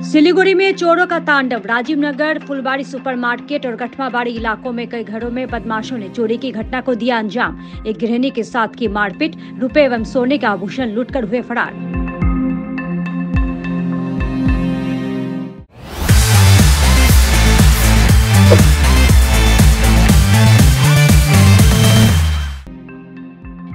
सिलीगुड़ी में चोरों का तांडव। राजीव नगर, फुलबाड़ी सुपरमार्केट और गठमाबाड़ी इलाकों में कई घरों में बदमाशों ने चोरी की घटना को दिया अंजाम। एक गृहिणी के साथ की मारपीट, रुपए एवं सोने के आभूषण लूटकर हुए फरार।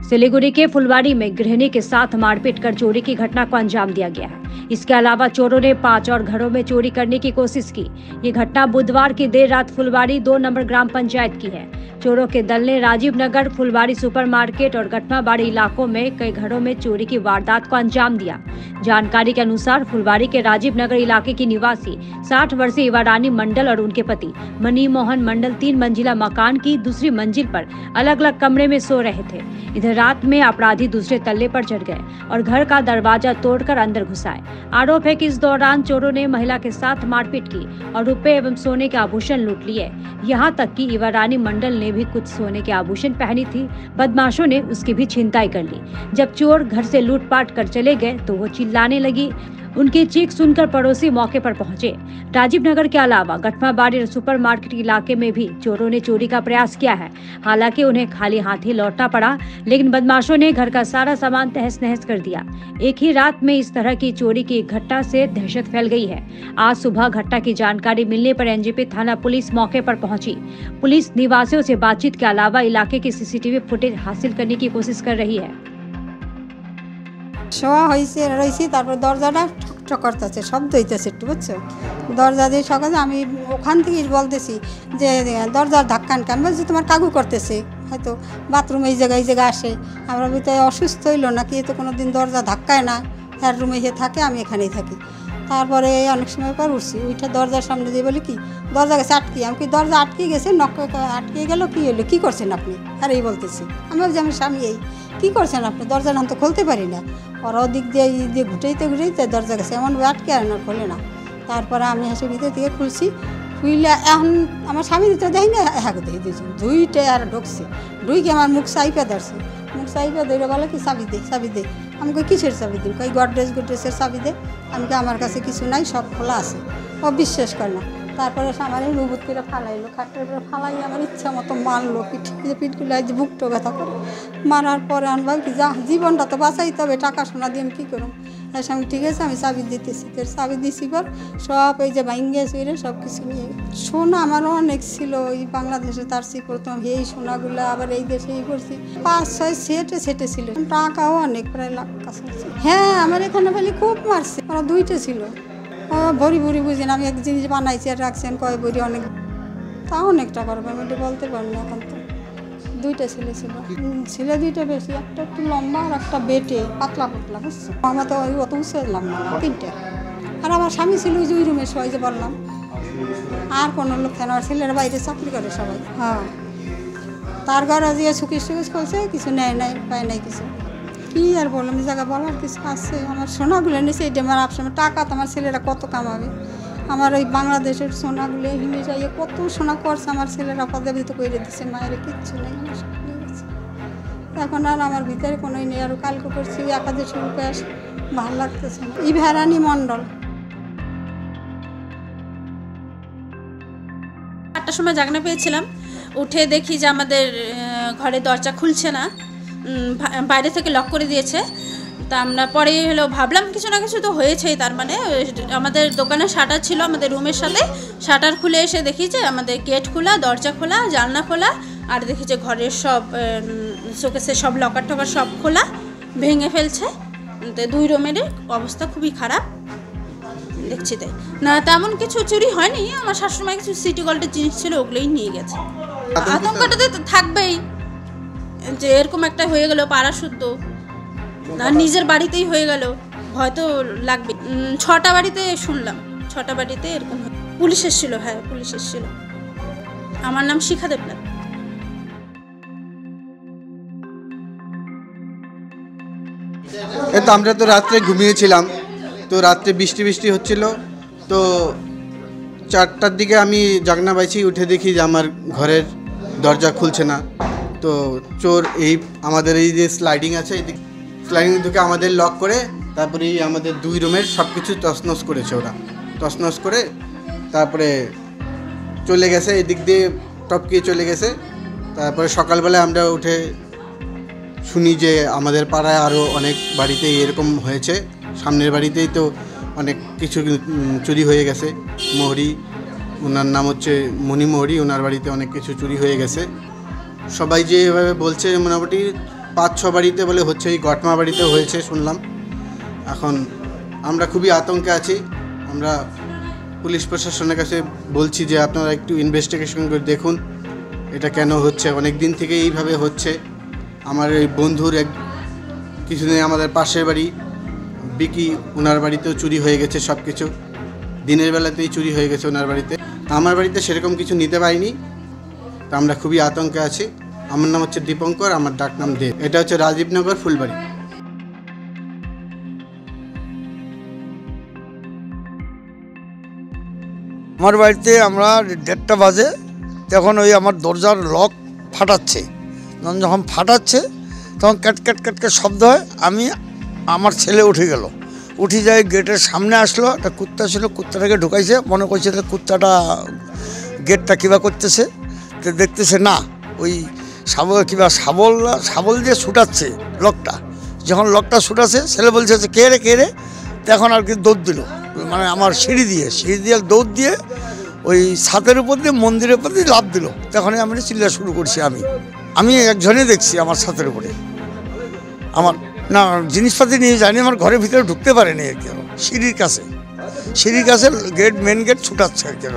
सिलीगुड़ी के फुलबाड़ी में गृहिणी के साथ मारपीट कर चोरी की घटना को अंजाम दिया गया है। इसके अलावा चोरों ने 5 और घरों में चोरी करने की कोशिश की। ये घटना बुधवार की देर रात फुलबाड़ी 2 नंबर ग्राम पंचायत की है। चोरों के दल ने राजीव नगर, फुलबाड़ी सुपरमार्केट और गठमाबाड़ी इलाकों में कई घरों में चोरी की वारदात को अंजाम दिया। जानकारी के अनुसार फुलबाड़ी के राजीव नगर इलाके की निवासी 60 वर्षीय युवारानी मंडल और उनके पति मनी मोहन मंडल 3 मंजिला मकान की दूसरी मंजिल पर अलग अलग कमरे में सो रहे थे। इधर रात में अपराधी दूसरे तल्ले पर चढ़ गए और घर का दरवाजा तोड़कर अंदर घुस आए। आरोप है कि इस दौरान चोरों ने महिला के साथ मारपीट की और रुपए एवं सोने के आभूषण लूट लिए। यहाँ तक कि युवारानी मंडल ने भी कुछ सोने के आभूषण पहनी थी। बदमाशों ने उसकी भी छिनताई कर ली। जब चोर घर से लूटपाट कर चले गए तो वो चिल्लाने लगी। उनकी चीख सुनकर पड़ोसी मौके पर पहुंचे। राजीव नगर के अलावा गठमाबाड़ी और सुपरमार्केट इलाके में भी चोरों ने चोरी का प्रयास किया है। हालांकि उन्हें खाली हाथ ही लौटना पड़ा, लेकिन बदमाशों ने घर का सारा सामान तहस नहस कर दिया। एक ही रात में इस तरह की चोरी की घटना से दहशत फैल गई है। आज सुबह घटना की जानकारी मिलने पर एनजेपी थाना पुलिस मौके पर पहुंची। पुलिस निवासियों से बातचीत के अलावा इलाके की सीसीटीवी फुटेज हासिल करने की कोशिश कर रही है। শোয়া হয়েছে রয়েছি, তারপর দরজাটা ঠকঠক করতেছে, শব্দ হইতেছে একটু, বুঝছো? দরজা দিয়ে সকালে আমি ওখান থেকেই বলতেছি যে দরজার ধাক্কান কেন, বলছি তোমার কাকু করতেছে, হয়তো বাথরুমে এই জায়গায় আসে। আমরা ভিতরে অসুস্থ হইলো নাকি, এ তো কোনো দিন দরজা ধাক্কায় না, হ্যার রুমে সে থাকে, আমি এখানেই থাকি। তারপরে অনেক সময় পর উঠছি, উঠে দরজার সামনে দিয়ে বলি কি দরজা গেছে আটকে, আমি কি দরজা আটকে গেছে, নক আটকে গেল, কী হলো, কী করছেন আপনি? আর এই বলতেছি আমি, বলছি আমার স্বামী এই কী করছেন আপনি, দরজা না তো খুলতে পারি না। ওরা ওদিক দিয়ে ঘুটাইতে দরজা গেছে এমন আটকে আর না, খোলে না। তারপরে আমি হাসি ভিতর থেকে খুলছি, খুইলে এখন আমার স্বামী ভিতরে দেখি না, হ্যাঁ দেখি দিয়েছি দুইটা আর ঢুকছে, ঢুকে আমার মুখ সাইপা ধরছে, মুখ সাইপা ধরে বলে কি চাবি দে চাবি দে। আমাকে কিসের চাবি দিই, কই গডরেজের চাবি দে। আমি কি আমার কাছে কিছু নাই, সব খোলা আছে। ও বিশ্বাস করে না। তারপরে আমার রুবুত করে ফালাইলো, খাটের উপরে ফালাই আমার ইচ্ছা মতো মারলো, পিঠগুলো বুকটো ব্যথা করে। মারার পরে আমি ভাবি যা জীবনটা তো বাঁচাইতে হবে, টাকা সোনা দিয়ে আমি কী করুন। এসে আমি ঠিক আছে আমি চাবি দিতেছি, চাবি দিছি পর সব এই যে ভাঙ্গিয়া চুইরে সব কিছু নিয়ে সোনা আমারও অনেক ছিল। ওই বাংলাদেশে তারছি প্রথম এই সোনাগুলো, আবার এই দেশে এই করছি 5-6 সেটে ছিল। টাকাও অনেক, প্রায় লাখ কাছাকাছি। হ্যাঁ আমার এখানে বলি খুব মারছে, ওরা 2টা ছিল। ভরি ভরি বুঝি না, আমি এক জিনিস বানাইছি আর রাখছেন কয় ভরি, অনেক তা অনেক টাকার পেমেন্টে বলতে পারি না। এখন তো 2টা ছেলে ছিল, ছেলে 2টা বেশি, একটা একটু লম্বা আর একটা বেটে পাতলা পাতলা, বুঝছো? আমরা তো অত উঠলাম না, 3টা। আর আমার স্বামী ছিল ওই যে ওই রুমে সবাই যে বললাম, আর কোনো লোক কেন, আর ছেলেরা বাইরে চাকরি করে সবাই। হ্যাঁ তার ঘরে যে সুকিস টুকিস করছে, কিছু নেয় নাই, পায় নাই কিছু। কী আর বললাম, এই জায়গা বলার কিছু আছে? আমার সোনাগুলো নিয়েছে, এটা আমার আপসময় টাকা তো আমার ছেলেরা কত কামাবে। আমার ওই বাংলাদেশের সোনাগুলো হিমে যাইয়ে কত সোনা করছে, আমার ছেলেরা পদাবিত করে দিচ্ছে, মায়ের কিচ্ছু নেই, আমার সব নিয়ে গেছে। এখন আর আমার ভিতরে কোনোই নেই। আরও কালকে করছি 1000 রুপিয়া, ভালো লাগতেছে না। ইভারানী মণ্ডল। 8টার সময় জাগনা পেয়েছিলাম, উঠে দেখি যে আমাদের ঘরে দরজা খুলছে না, বাইরে থেকে লক করে দিয়েছে। তা আমরা পরে ভাবলাম কিছু না কিছু তো হয়েছেই, তার মানে আমাদের দোকানে শাটার ছিল আমাদের রুমের সাথে, শাটার খুলে এসে দেখি যে আমাদের গেট খোলা, দরজা খোলা, জানলা খোলা, আর দেখি যে ঘরের সব শোকেসের সব লকার টকার সব খোলা, ভেঙে ফেলছে। 2 রুমের অবস্থা খুবই খারাপ দেখছি। তাই না তেমন কিছু চুরি হয়নি, আমার শাশুড়িমার কিছু সিটি গোল্ডের জিনিস ছিল, ওগুলোই নিয়ে গেছে। আতঙ্কটা তো থাকবেই যে এরকম একটা হয়ে গেল পাড়া শুদ্ধ, আর নিজের বাড়িতেই হয়ে গেল, ভয় তো লাগবে। 6টা বাড়িতে শুনলাম, 6টা বাড়িতে এরকম। পুলিশ এসেছিল, হ্যাঁ পুলিশ এসেছিল। আমার নাম শিখা দেবনাথ। তো আমরা তো রাত্রে ঘুমিয়েছিলাম, তো রাত্রে বৃষ্টি হচ্ছিল, তো 4টার দিকে আমি জাগনা পাইছি, উঠে দেখি যে আমার ঘরের দরজা খুলছে না। তো চোর এই আমাদের এই যে স্লাইডিং আছে, এই স্লাইডিং ঢুকে আমাদের লক করে, তারপরে আমাদের 2 রুমের সব কিছু তছনছ করেছে ওরা। তো তছনছ করে তারপরে চলে গেছে, এদিক দিয়ে টপকিয়ে চলে গেছে। তারপরে সকালবেলায় আমরা উঠে শুনি যে আমাদের পাড়ায় আরও অনেক বাড়িতেই এরকম হয়েছে। সামনের বাড়িতেই তো অনেক কিছু চুরি হয়ে গেছে। মোহরি, ওনার নাম হচ্ছে মণি মোহরি, ওনার বাড়িতে অনেক কিছু চুরি হয়ে গেছে। সবাই যে এভাবে বলছে মোটামুটি 5-6 বাড়িতে বলে হচ্ছে, এই গটমা বাড়িতেও হয়েছে শুনলাম। এখন আমরা খুবই আতঙ্কে আছি। আমরা পুলিশ প্রশাসনের কাছে বলছি যে আপনারা একটু ইনভেস্টিগেশন করে দেখুন এটা কেন হচ্ছে। অনেক দিন থেকে এইভাবে হচ্ছে। আমার এই বন্ধুর কিছুদিন আমাদের পাশের বাড়ি বিকি, ওনার বাড়িতেও চুরি হয়ে গেছে সব কিছু। দিনের বেলাতেই চুরি হয়ে গেছে ওনার বাড়িতে। আমার বাড়িতে সেরকম কিছু নিতে পারিনি, তো আমরা খুবই আতঙ্কে আছি। আমার নাম হচ্ছে দীপঙ্কর, আমার ডাক নাম দেব। এটা হচ্ছে রাজীবনগর ফুলবাড়ি। আমার বাড়িতে আমরা 1:30টা বাজে, তখন ওই আমার দরজার লক ফাটাচ্ছে। যখন ফাটাচ্ছে তখন ক্যাট ক্যাট ক্যাট ক্যাট শব্দ হয়। আমার ছেলে উঠে গেল, উঠে যায় গেটের সামনে আসলো। একটা কুত্তা ছিল, কুত্তাটাকে ঢুকাইছে, মনে করছে কুত্তাটা গেটটা কিবা করতেছে। তো দেখতেছে না, ওই শাবল দিয়ে ছুটাচ্ছে লকটা। যখন লকটা ছুটাচ্ছে, ছেলে বলছে যে কে রে, তখন আর কি দৌড় দিল, মানে আমার সিঁড়ি দিয়ে দৌড় দিয়ে ওই ছাদের উপর দিয়ে মন্দিরের উপর দিয়ে লাফ দিল। তখনই আমি চিল্লা শুরু করছি। আমি একজনই দেখছি আমার ছাদের উপরে। আমার না জিনিসপাতি নিয়ে যায়নি, আমার ঘরের ভিতরে ঢুকতে পারেনি আর কি। সিঁড়ির কাছে মেন গেট ছুটাচ্ছে আর কি,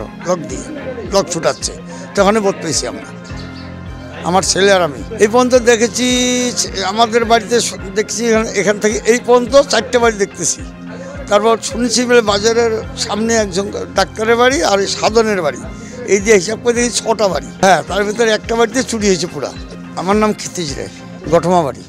লক ছুটাচ্ছে। তখনই বোধ পেয়েছি আমরা, আমার ছেলে আর আমি। এই পর্যন্ত দেখেছি আমাদের বাড়িতে, দেখছি এখান থেকে এই পর্যন্ত 4টে বাড়ি দেখতেছি। তারপর শুনেছি বলে বাজারের সামনে একজন ডাক্তারের বাড়ি আর সাধনের বাড়ি, এই দিয়ে হিসাব করে দেখি 6টা বাড়ি। হ্যাঁ, তার ভিতরে একটা বাড়িতে চুরি হয়েছে পুরা। আমার নাম ক্ষিতিজ রায়, গঠমা বাড়ি।